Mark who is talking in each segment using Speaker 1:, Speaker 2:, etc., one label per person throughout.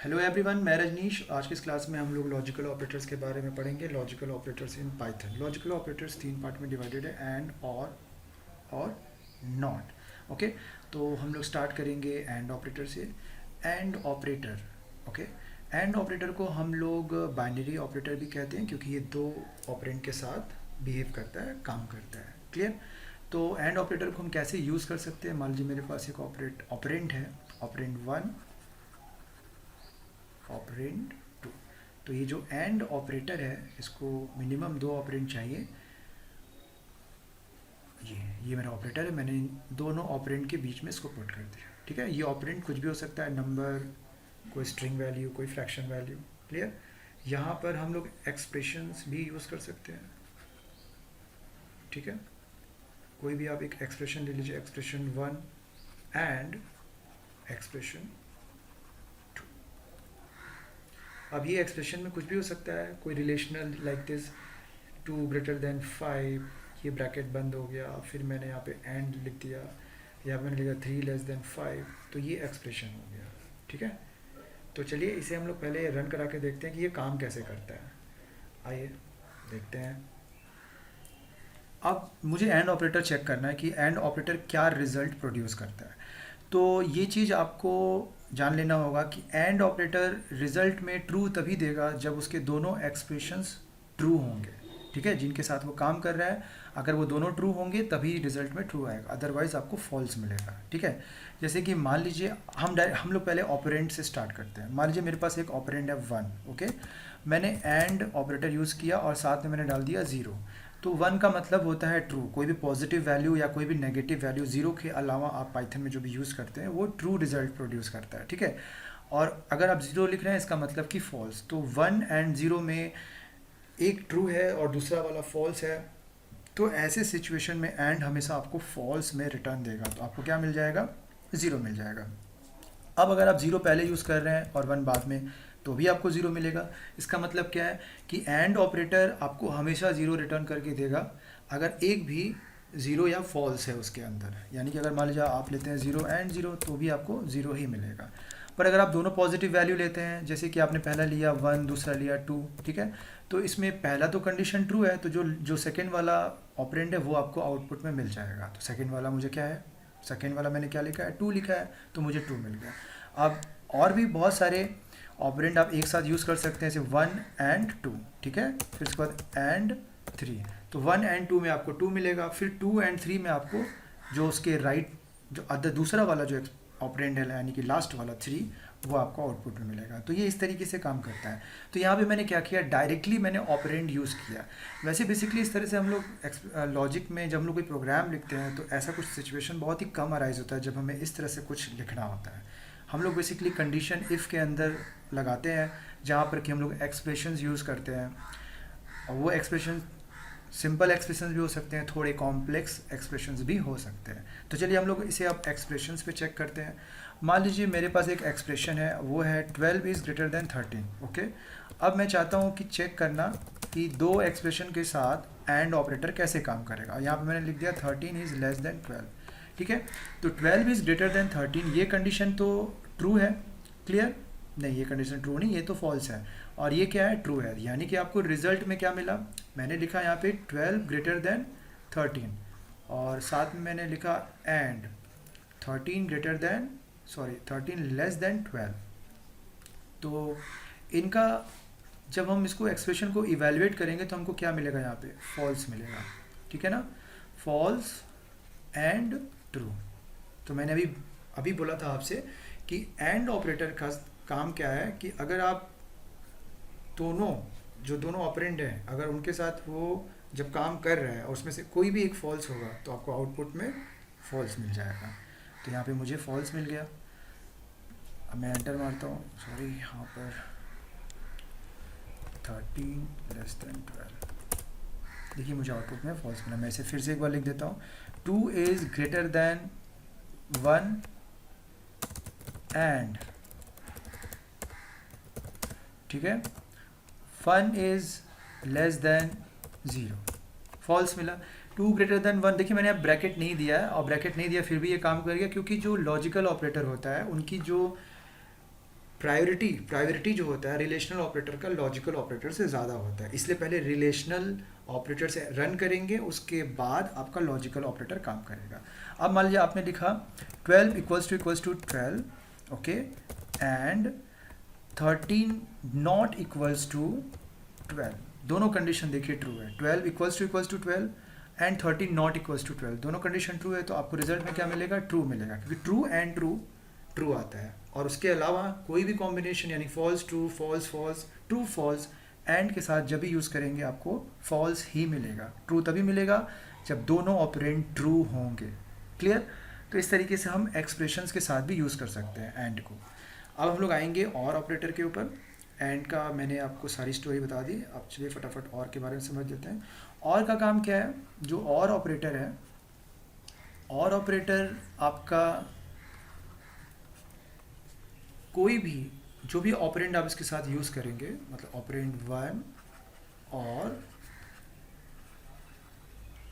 Speaker 1: Hello everyone, मैं रजनीश। आज की इस क्लास में हम लोग लॉजिकल ऑपरेटर्स के बारे में पढ़ेंगे। Logical operators in Python. Logical operators तीन पार्ट में डिवाइडेड है, एंड, और नॉट। ओके, तो हम लोग स्टार्ट करेंगे एंड ऑपरेटर से। And operator, okay, and operator को हम लोग बाइनरी ऑपरेटर भी कहते हैं क्योंकि ये दो ऑपरेंड के साथ बिहेव करता है, काम करता है। क्लियर? तो एंड ऑपरेटर को हम कैसे यूज़ कर सकते हैं? मान लीजिए मेरे पास एक ऑपरेंड है, ऑपरेंड वन, ऑपरेंड टू। तो ये जो एंड ऑपरेटर है, इसको मिनिमम दो ऑपरेंड चाहिए। ये मेरा ऑपरेटर है, मैंने इन दोनों ऑपरेंड के बीच में इसको पुट कर दिया। ठीक है, ये ऑपरेंड कुछ भी हो सकता है, नंबर, कोई स्ट्रिंग वैल्यू, कोई फ्रैक्शन वैल्यू। क्लियर? यहाँ पर हम लोग एक्सप्रेशंस भी यूज़ कर सकते हैं। ठीक है, कोई भी आप एक एक्सप्रेशन ले लीजिए, एक्सप्रेशन वन एंड एक्सप्रेशन। अब ये एक्सप्रेशन में कुछ भी हो सकता है, कोई relational like this, 2 greater than 5, ये ब्रैकेट बंद हो गया, फिर मैंने यहाँ पे एंड लिख दिया, या मैंने लिखा 3 लेस देन 5, तो ये एक्सप्रेशन हो गया। ठीक है, तो चलिए इसे हम लोग पहले रन करा के देखते हैं कि ये काम कैसे करता है। आइए देखते हैं। अब मुझे एंड ऑपरेटर चेक करना है कि एंड ऑपरेटर क्या रिजल्ट प्रोड्यूस करता है। तो ये चीज़ आपको जान लेना होगा कि एंड ऑपरेटर रिजल्ट में ट्रू तभी देगा जब उसके दोनों एक्सप्रेशंस ट्रू होंगे। ठीक है, जिनके साथ वो काम कर रहा है, अगर वो दोनों ट्रू होंगे तभी रिजल्ट में ट्रू आएगा, अदरवाइज आपको फॉल्स मिलेगा। ठीक है, जैसे कि मान लीजिए हम लोग पहले ऑपरेंड से स्टार्ट करते हैं। मान लीजिए मेरे पास एक ऑपरेंड है वन। ओके, मैंने एंड ऑपरेटर यूज़ किया और साथ में मैंने डाल दिया ज़ीरो। तो वन का मतलब होता है ट्रू। कोई भी पॉजिटिव वैल्यू या कोई भी नेगेटिव वैल्यू ज़ीरो के अलावा आप पाइथन में जो भी यूज़ करते हैं वो ट्रू रिजल्ट प्रोड्यूस करता है। ठीक है, और अगर आप ज़ीरो लिख रहे हैं इसका मतलब कि फॉल्स। तो वन एंड ज़ीरो में एक ट्रू है और दूसरा वाला फॉल्स है, तो ऐसे सिचुएशन में एंड हमेशा आपको फॉल्स में रिटर्न देगा। तो आपको क्या मिल जाएगा? ज़ीरो मिल जाएगा। अब अगर आप ज़ीरो पहले यूज़ कर रहे हैं और वन बाद में, तो भी आपको ज़ीरो मिलेगा। इसका मतलब क्या है कि एंड ऑपरेटर आपको हमेशा ज़ीरो रिटर्न करके देगा अगर एक भी ज़ीरो या फॉल्स है उसके अंदर। यानी कि अगर मान लीजिए आप लेते हैं ज़ीरो एंड ज़ीरो, तो भी आपको ज़ीरो ही मिलेगा। पर अगर आप दोनों पॉजिटिव वैल्यू लेते हैं, जैसे कि आपने पहला लिया वन, दूसरा लिया टू, ठीक है, तो इसमें पहला तो कंडीशन ट्रू है, तो जो सेकेंड वाला ऑपरेंड है वो आपको आउटपुट में मिल जाएगा। तो सेकेंड वाला मुझे क्या है, सेकेंड वाला मैंने क्या लिखा है, टू लिखा है, तो मुझे टू मिल गया। अब और भी बहुत सारे ऑपरेंड आप एक साथ यूज़ कर सकते हैं, जैसे वन एंड टू। ठीक है, फिर उसके बाद एंड थ्री, तो वन एंड टू में आपको टू मिलेगा। फिर टू एंड थ्री में आपको जो उसके राइट जो अदर दूसरा वाला जो ऑपरेंड है, यानी कि लास्ट वाला थ्री, वो आपको आउटपुट में मिलेगा। तो ये इस तरीके से काम करता है। तो यहाँ पे मैंने क्या किया, डायरेक्टली मैंने ऑपरेंड यूज़ किया। वैसे बेसिकली इस तरह से हम लोग लॉजिक में जब हम लोग कोई प्रोग्राम लिखते हैं तो ऐसा कुछ सिचुएशन बहुत ही कम अराइज होता है जब हमें इस तरह से कुछ लिखना होता है। हम लोग बेसिकली कंडीशन इफ़ के अंदर लगाते हैं, जहाँ पर कि हम लोग एक्सप्रेशंस यूज़ करते हैं, और वो एक्सप्रेशन सिंपल एक्सप्रेशंस भी हो सकते हैं, थोड़े कॉम्प्लेक्स एक्सप्रेशंस भी हो सकते हैं। तो चलिए हम लोग इसे अब एक्सप्रेशंस पे चेक करते हैं। मान लीजिए मेरे पास एक एक्सप्रेशन है, वो है 12 इज़ ग्रेटर देन 13। ओके, अब मैं चाहता हूँ कि चेक करना कि दो एक्सप्रेशन के साथ एंड ऑपरेटर कैसे काम करेगा। यहाँ पे मैंने लिख दिया 13 इज़ लेस देन 12। ठीक है, तो 12 इज़ ग्रेटर देन 13, ये कंडीशन तो ट्रू है। क्लियर? नहीं, ये कंडीशन ट्रू नहीं, ये तो फॉल्स है। और ये क्या है, ट्रू है। यानी कि आपको रिजल्ट में क्या मिला, मैंने लिखा यहाँ पे 12 ग्रेटर देन 13, और साथ में मैंने लिखा एंड 13 लेस देन 12। तो इनका जब हम इसको एक्सप्रेशन को इवेलुएट करेंगे तो हमको क्या मिलेगा, यहाँ पे फॉल्स मिलेगा। ठीक है ना, फॉल्स एंड ट्रू। तो मैंने अभी बोला था आपसे कि एंड ऑपरेटर का काम क्या है कि अगर आप दोनों ऑपरेंड हैं, अगर उनके साथ वो जब काम कर रहा है और उसमें से कोई भी एक फॉल्स होगा तो आपको आउटपुट में फॉल्स मिल जाएगा। तो यहाँ पे मुझे फॉल्स मिल गया। अब मैं एंटर मारता हूँ, सॉरी, यहाँ पर 13 लेस देन 12, देखिए मुझे आउटपुट में फॉल्स मिला। मैं इसे फिर से एक बार लिख देता हूँ, 2 इज़ ग्रेटर देन 1 एंड, ठीक है, 1 इज़ लेस देन 0, फॉल्स मिला। 2 ग्रेटर देन 1, देखिए मैंने अब ब्रैकेट नहीं दिया है, और ब्रैकेट नहीं दिया फिर भी ये काम करेगा, क्योंकि जो लॉजिकल ऑपरेटर होता है उनकी जो प्रायोरिटी जो होता है रिलेशनल ऑपरेटर का लॉजिकल ऑपरेटर से ज़्यादा होता है, इसलिए पहले रिलेशनल ऑपरेटर से रन करेंगे, उसके बाद आपका लॉजिकल ऑपरेटर काम करेगा। अब मान लीजिए आपने लिखा 12 equals to 12, okay, and 13 not equals to 12। दोनों कंडीशन देखिए ट्रू है, 12 equals to 12 and 13 not equals to 12, दोनों कंडीशन ट्रू है, तो आपको रिजल्ट में क्या मिलेगा? ट्रू मिलेगा, क्योंकि ट्रू एंड ट्रू आता है। और उसके अलावा कोई भी कॉम्बिनेशन यानी false true, false false, true false, and के साथ जब भी यूज़ करेंगे आपको फॉल्स ही मिलेगा। ट्रू तभी मिलेगा जब दोनों ऑपरेंड ट्रू होंगे। क्लियर? तो इस तरीके से हम एक्सप्रेशंस के साथ भी यूज़ कर सकते हैं एंड को। अब हम लोग आएंगे और ऑपरेटर के ऊपर। एंड का मैंने आपको सारी स्टोरी बता दी, अब चलिए फटाफट और के बारे में समझ लेते हैं। और का काम क्या है? जो और ऑपरेटर है, और ऑपरेटर आपका कोई भी जो भी ऑपरेंड आप इसके साथ यूज़ करेंगे, मतलब ऑपरेंड 1 और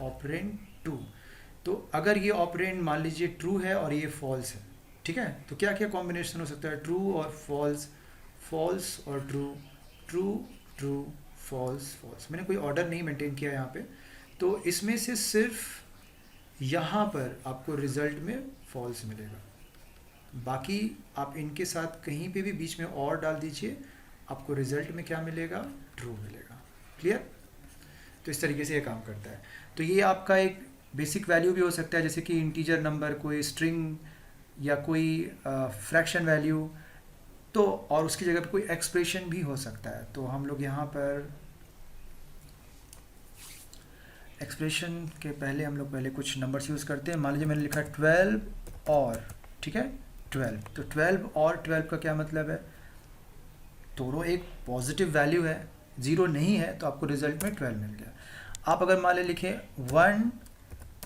Speaker 1: ऑपरेंड 2, तो अगर ये ऑपरेंड मान लीजिए ट्रू है और ये फॉल्स है, ठीक है, तो क्या क्या कॉम्बिनेशन हो सकता है? ट्रू और फॉल्स, फॉल्स और true, true true, false false. मैंने कोई ऑर्डर नहीं मेंटेन किया यहाँ पे, तो इसमें से सिर्फ यहाँ पर आपको रिजल्ट में फॉल्स मिलेगा, बाकी आप इनके साथ कहीं पे भी बीच में और डाल दीजिए, आपको रिजल्ट में क्या मिलेगा? ट्रू मिलेगा। क्लियर? तो इस तरीके से ये काम करता है। तो ये आपका एक बेसिक वैल्यू भी हो सकता है, जैसे कि इंटीजर नंबर, कोई स्ट्रिंग या कोई फ्रैक्शन वैल्यू, तो और उसकी जगह पे कोई एक्सप्रेशन भी हो सकता है। तो हम लोग यहाँ पर एक्सप्रेशन के पहले हम लोग पहले कुछ नंबर्स यूज़ करते हैं। मान लीजिए मैंने लिखा 12 और, ठीक है, 12, तो 12 और 12 का क्या मतलब है? दोनों एक पॉजिटिव वैल्यू है, ज़ीरो नहीं है, तो आपको रिजल्ट में 12 मिल गया। आप अगर मान लिखें 1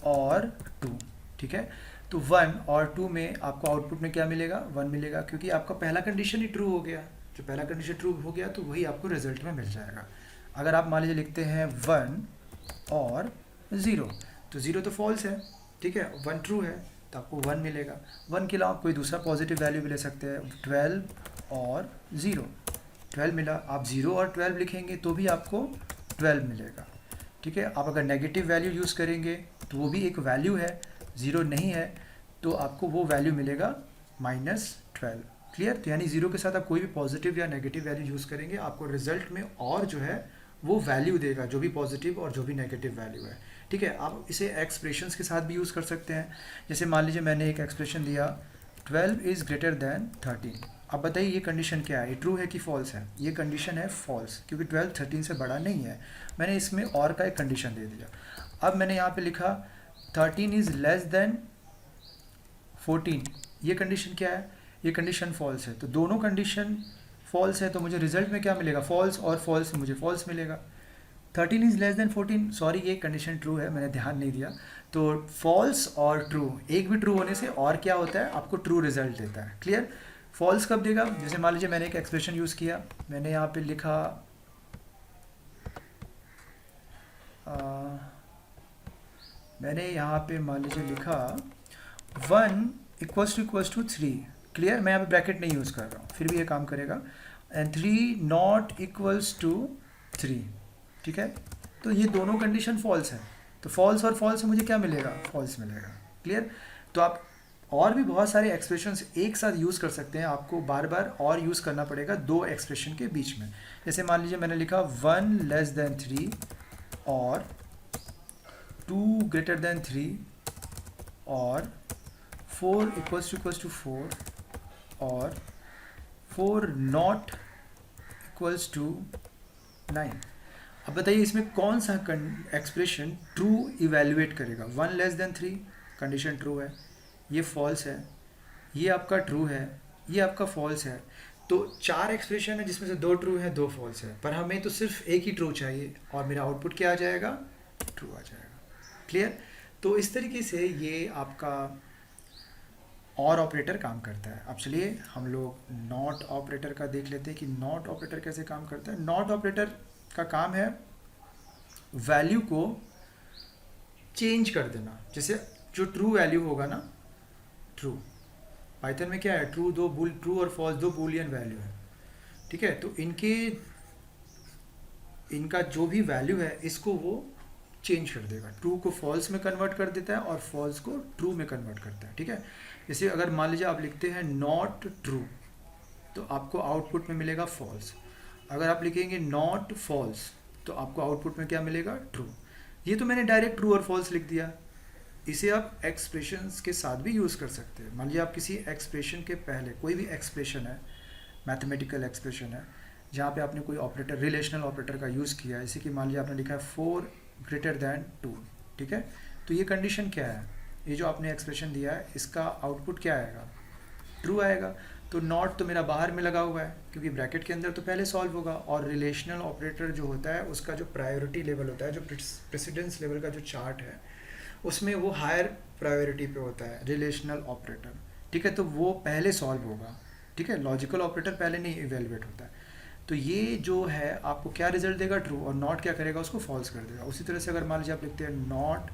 Speaker 1: और 2, ठीक है, तो 1 और 2 में आपको आउटपुट में क्या मिलेगा? 1 मिलेगा, क्योंकि आपका पहला कंडीशन ही ट्रू हो गया। जो पहला कंडीशन ट्रू हो गया तो वही आपको रिजल्ट में मिल जाएगा। अगर आप मान लीजिए लिखते हैं 1 और 0, तो 0 तो फॉल्स है, ठीक है, 1 ट्रू है, तो आपको 1 मिलेगा। 1 के अलावा कोई दूसरा पॉजिटिव वैल्यू भी ले सकते हैं, 12 और 0, 12 मिला। आप 0 और 12 लिखेंगे तो भी आपको 12 मिलेगा, ठीक है। आप अगर नेगेटिव वैल्यू यूज़ करेंगे तो वो भी एक वैल्यू है, 0 नहीं है, तो आपको वो वैल्यू मिलेगा -12। क्लियर? तो यानी 0 के साथ आप कोई भी पॉजिटिव या नेगेटिव वैल्यू यूज़ करेंगे, आपको रिजल्ट में और जो है वो वैल्यू देगा, जो भी पॉजिटिव और जो भी नेगेटिव वैल्यू है, ठीक है। आप इसे एक्सप्रेशंस के साथ भी यूज़ कर सकते हैं। जैसे मान लीजिए मैंने एक एक्सप्रेशन दिया 12 इज़ ग्रेटर देन 13। अब बताइए ये कंडीशन क्या है? ये ट्रू है कि फॉल्स है? ये कंडीशन है फॉल्स, क्योंकि 12 13 से बड़ा नहीं है। मैंने इसमें और का एक कंडीशन दे दिया। अब मैंने यहाँ पे लिखा 13 इज़ लेस देन 14, ये कंडीशन क्या है? ये कंडीशन फॉल्स है। तो दोनों कंडीशन फॉल्स है, तो मुझे रिजल्ट में क्या मिलेगा? फॉल्स और फॉल्स, मुझे फॉल्स मिलेगा। 13 इज़ लेस देन 14, सॉरी ये कंडीशन ट्रू है, मैंने ध्यान नहीं दिया। तो फॉल्स और ट्रू, एक भी ट्रू होने से और क्या होता है? आपको ट्रू रिजल्ट देता है। क्लियर? फॉल्स कब देगा? जैसे मान लीजिए मैंने एक एक्सप्रेशन यूज़ किया, मैंने यहाँ पे लिखा मैंने यहाँ पे मान लीजिए लिखा 1 इक्वल्स टू 3। क्लियर? मैं यहाँ पे ब्रैकेट नहीं यूज़ कर रहा हूँ, फिर भी ये काम करेगा। एंड 3 नॉट इक्वल्स टू 3, ठीक है। तो ये दोनों कंडीशन फॉल्स है, तो फॉल्स और फॉल्स से मुझे क्या मिलेगा? फॉल्स मिलेगा। क्लियर? तो आप और भी बहुत सारे एक्सप्रेशंस एक साथ यूज़ कर सकते हैं, आपको बार बार और यूज़ करना पड़ेगा दो एक्सप्रेशन के बीच में। जैसे मान लीजिए मैंने लिखा 1 लेस देन 3 और 2 ग्रेटर देन 3 और 4 इक्वल्स टू 4 और 4 नॉट इक्वल्स टू 9। अब बताइए इसमें कौन सा एक्सप्रेशन ट्रू इवेल्युएट करेगा? 1 लेस देन 3 कंडीशन ट्रू है, ये फॉल्स है, ये आपका ट्रू है, ये आपका फॉल्स है। तो 4 एक्सप्रेशन है जिसमें से 2 ट्रू है, 2 फॉल्स है, पर हमें तो सिर्फ एक ही ट्रू चाहिए और मेरा आउटपुट क्या आ जाएगा? ट्रू आ जाएगा। क्लियर? तो इस तरीके से ये आपका और ऑपरेटर काम करता है। अब चलिए हम लोग नॉट ऑपरेटर का देख लेते हैं कि नॉट ऑपरेटर कैसे काम करता है। नॉट ऑपरेटर का काम है वैल्यू को चेंज कर देना। जैसे जो ट्रू वैल्यू होगा ना, ट्रू, पाइथन में क्या है, ट्रू और फॉल्स दो बूलियन वैल्यू है, ठीक है। तो इनका जो भी वैल्यू है इसको वो चेंज कर देगा, ट्रू को फॉल्स में कन्वर्ट कर देता है और फॉल्स को ट्रू में कन्वर्ट करता है, ठीक है। जैसे अगर मान लीजिए आप लिखते हैं नॉट ट्रू, तो आपको आउटपुट में मिलेगा फॉल्स। अगर आप लिखेंगे नॉट फॉल्स, तो आपको आउटपुट में क्या मिलेगा, ट्रू। ये तो मैंने डायरेक्ट ट्रू और फॉल्स लिख दिया। इसे आप एक्सप्रेशंस के साथ भी यूज़ कर सकते हैं। मान लीजिए आप किसी एक्सप्रेशन के पहले, कोई भी एक्सप्रेशन है, मैथमेटिकल एक्सप्रेशन है, जहाँ पे आपने कोई ऑपरेटर, रिलेशनल ऑपरेटर का यूज़ किया है, जैसे कि मान लीजिए आपने लिखा है 4 ग्रेटर दैन 2, ठीक है। तो ये कंडीशन क्या है, ये जो आपने एक्सप्रेशन दिया है इसका आउटपुट क्या आएगा, ट्रू आएगा। तो नॉट तो मेरा बाहर में लगा हुआ है क्योंकि ब्रैकेट के अंदर तो पहले सॉल्व होगा, और रिलेशनल ऑपरेटर जो होता है उसका जो प्रायोरिटी लेवल होता है, जो प्रेसिडेंस लेवल का जो चार्ट है उसमें वो हायर प्रायोरिटी पे होता है रिलेशनल ऑपरेटर, ठीक है। तो वो पहले सॉल्व होगा, ठीक है। लॉजिकल ऑपरेटर पहले नहीं इवेलुएट होता है। तो ये जो है आपको क्या रिजल्ट देगा, ट्रू, और नॉट क्या करेगा, उसको फॉल्स कर देगा। उसी तरह से अगर मान लीजिए आप लिखते हैं नॉट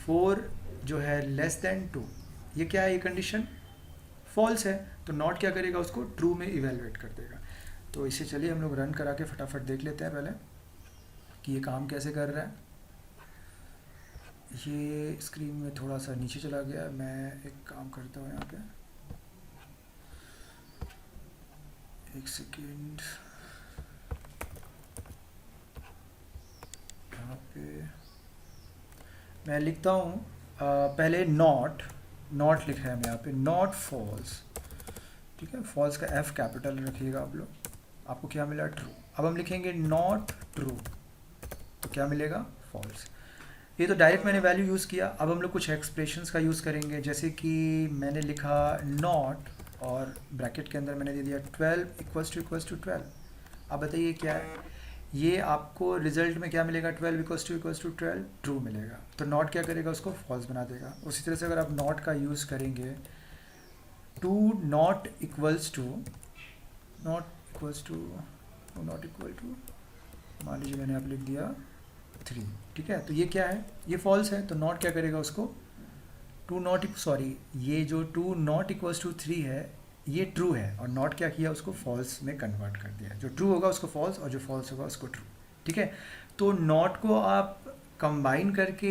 Speaker 1: 4 जो है लेस देन 2, ये क्या है, ये कंडीशन फॉल्स है, तो नॉट क्या करेगा, उसको ट्रू में इवेलुएट कर देगा। तो इसे चलिए हम लोग रन करा के फटाफट देख लेते हैं पहले कि ये काम कैसे कर रहा है। ये स्क्रीन में थोड़ा सा नीचे चला गया, मैं एक काम करता हूँ यहाँ पे, एक सेकेंड, यहाँ पे मैं लिखता हूँ पहले नॉट लिखा है मैं यहाँ पे, नॉट फॉल्स, ठीक है। फॉल्स का एफ कैपिटल रखिएगा आप लोग, आपको क्या मिला, ट्रू। अब हम लिखेंगे नॉट ट्रू, तो क्या मिलेगा, फॉल्स। ये तो डायरेक्ट मैंने वैल्यू यूज़ किया। अब हम लोग कुछ एक्सप्रेशंस का यूज़ करेंगे, जैसे कि मैंने लिखा नॉट और ब्रैकेट के अंदर मैंने दे दिया 12 इक्वल्स टू 12। अब बताइए क्या है, ये आपको रिजल्ट में क्या मिलेगा, 12 इक्वल्स टू 12 ट्रू मिलेगा। तो नॉट क्या करेगा, उसको फॉल्स बना देगा। उसी तरह से अगर आप नॉट का यूज़ करेंगे, two not equals to not equal to, मान लीजिए मैंने आप लिख दिया 3, ठीक है। तो ये क्या है, ये फॉल्स है, तो नॉट क्या करेगा उसको, ये जो 2 नॉट इक्वल्स टू 3 है ये ट्रू है, और नॉट क्या किया, उसको फॉल्स में कन्वर्ट कर दिया। जो ट्रू होगा उसको फॉल्स, और जो फॉल्स होगा उसको ट्रू, ठीक है। तो नॉट को आप कंबाइन करके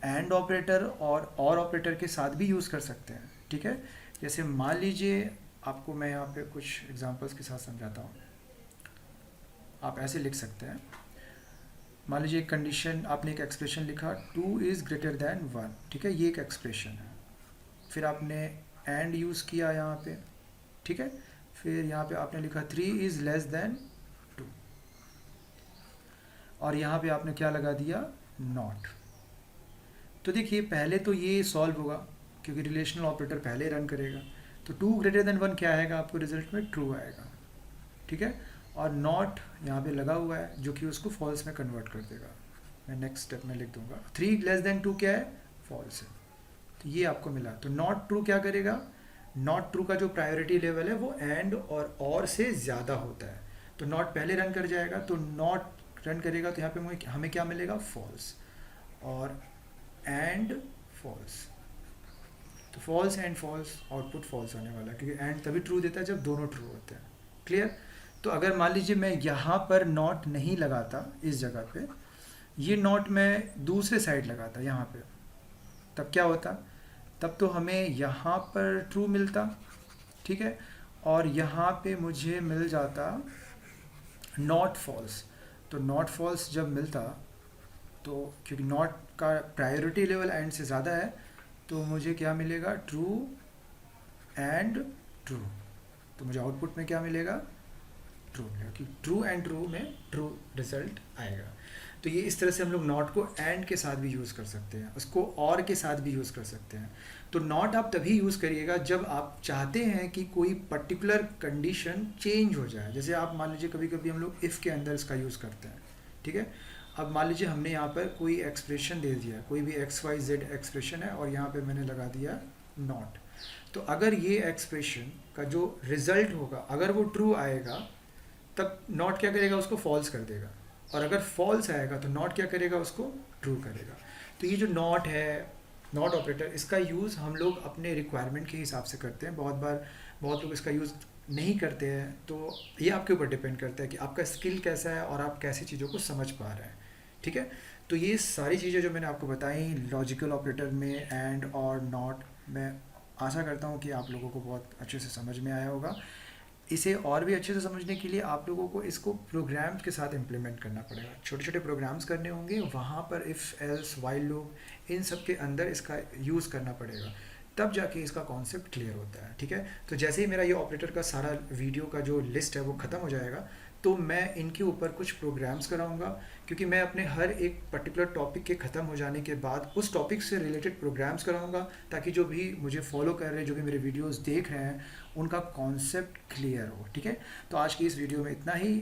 Speaker 1: एंड ऑपरेटर और ऑपरेटर के साथ भी यूज़ कर सकते हैं, ठीक है। जैसे मान लीजिए आपको मैं यहाँ पे कुछ एग्जांपल्स के साथ समझाता हूँ। आप ऐसे लिख सकते हैं, मान लीजिए एक कंडीशन, आपने एक एक्सप्रेशन लिखा 2 इज़ ग्रेटर दैन 1, ठीक है, ये एक एक्सप्रेशन है। फिर आपने एंड यूज़ किया यहाँ पे, ठीक है। फिर यहाँ पे आपने लिखा 3 इज़ लेस दैन 2, और यहाँ पे आपने क्या लगा दिया, नॉट। तो देखिए पहले तो ये सॉल्व होगा क्योंकि रिलेशनल ऑपरेटर पहले रन करेगा, तो 2 ग्रेटर देन 1 क्या आएगा, आपको रिजल्ट में ट्रू आएगा, ठीक है। और नॉट यहाँ पे लगा हुआ है जो कि उसको फॉल्स में कन्वर्ट कर देगा। मैं नेक्स्ट स्टेप में लिख दूंगा 3 लेस देन 2 क्या है, फॉल्स है। तो ये आपको मिला। तो नॉट ट्रू क्या करेगा, नॉट ट्रू का जो प्रायोरिटी लेवल है वो एंड और से ज़्यादा होता है, तो नॉट पहले रन कर जाएगा। तो नॉट रन करेगा तो यहाँ पे हमें क्या मिलेगा, फॉल्स, और एंड फॉल्स। तो false and false, output false होने वाला है क्योंकि एंड तभी ट्रू देता है जब दोनों ट्रू होते हैं। क्लियर। तो अगर मान लीजिए मैं यहाँ पर नॉट नहीं लगाता, इस जगह पे ये नॉट मैं दूसरे साइड लगाता यहाँ पे, तब क्या होता, तब तो हमें यहाँ पर ट्रू मिलता, ठीक है, और यहाँ पे मुझे मिल जाता नॉट फॉल्स। तो नॉट फॉल्स जब मिलता, तो क्योंकि नॉट का प्रायोरिटी लेवल एंड से ज़्यादा है, तो मुझे क्या मिलेगा, ट्रू एंड ट्रू। तो मुझे आउटपुट में क्या मिलेगा, ट्रू मिलेगा, कि ट्रू एंड ट्रू में ट्रू रिजल्ट आएगा। तो ये इस तरह से हम लोग नॉट को एंड के साथ भी यूज़ कर सकते हैं, उसको और के साथ भी यूज़ कर सकते हैं। तो नॉट आप तभी यूज़ करिएगा जब आप चाहते हैं कि कोई पर्टिकुलर कंडीशन चेंज हो जाए। जैसे आप मान लीजिए कभी कभी हम लोग इफ़ के अंदर इसका यूज़ करते हैं, ठीक है। अब मान लीजिए हमने यहाँ पर कोई एक्सप्रेशन दे दिया, कोई भी XYZ एक्सप्रेशन है, और यहाँ पर मैंने लगा दिया नॉट। तो अगर ये एक्सप्रेशन का जो रिज़ल्ट होगा अगर वो ट्रू आएगा, तब नॉट क्या करेगा, उसको फॉल्स कर देगा, और अगर फॉल्स आएगा तो नॉट क्या करेगा, उसको ट्रू करेगा। तो ये जो नॉट है, नॉट ऑपरेटर, इसका यूज़ हम लोग अपने रिक्वायरमेंट के हिसाब से करते हैं। बहुत बार बहुत लोग इसका यूज़ नहीं करते हैं, तो ये आपके ऊपर डिपेंड करता है कि आपका स्किल कैसा है और आप कैसी चीज़ों को समझ पा रहे हैं। ठीक है, तो ये सारी चीज़ें जो मैंने आपको बताई लॉजिकल ऑपरेटर में एंड और नॉट, मैं आशा करता हूँ कि आप लोगों को बहुत अच्छे से समझ में आया होगा। इसे और भी अच्छे से समझने के लिए आप लोगों को इसको प्रोग्राम्स के साथ इम्प्लीमेंट करना पड़ेगा। छोटे छोटे प्रोग्राम्स करने होंगे, वहाँ पर if else while loop in सब के अंदर इसका यूज़ करना पड़ेगा, तब जाके इसका कॉन्सेप्ट क्लियर होता है। ठीक है, तो जैसे ही मेरा ये ऑपरेटर का सारा वीडियो का जो लिस्ट है वो ख़त्म हो जाएगा, तो मैं इनके ऊपर कुछ प्रोग्राम्स कराऊंगा, क्योंकि मैं अपने हर एक पर्टिकुलर टॉपिक के ख़त्म हो जाने के बाद उस टॉपिक से रिलेटेड प्रोग्राम्स कराऊंगा, ताकि जो भी मुझे फॉलो कर रहे हैं, जो भी मेरे वीडियोस देख रहे हैं, उनका कॉन्सेप्ट क्लियर हो। ठीक है, तो आज की इस वीडियो में इतना ही।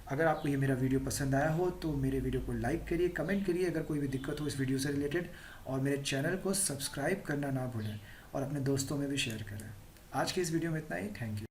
Speaker 1: अगर आपको ये मेरा वीडियो पसंद आया हो तो मेरे वीडियो को लाइक करिए, कमेंट करिए अगर कोई भी दिक्कत हो इस वीडियो से रिलेटेड, और मेरे चैनल को सब्सक्राइब करना ना भूलें और अपने दोस्तों में भी शेयर करें। आज की इस वीडियो में इतना ही। Thank you.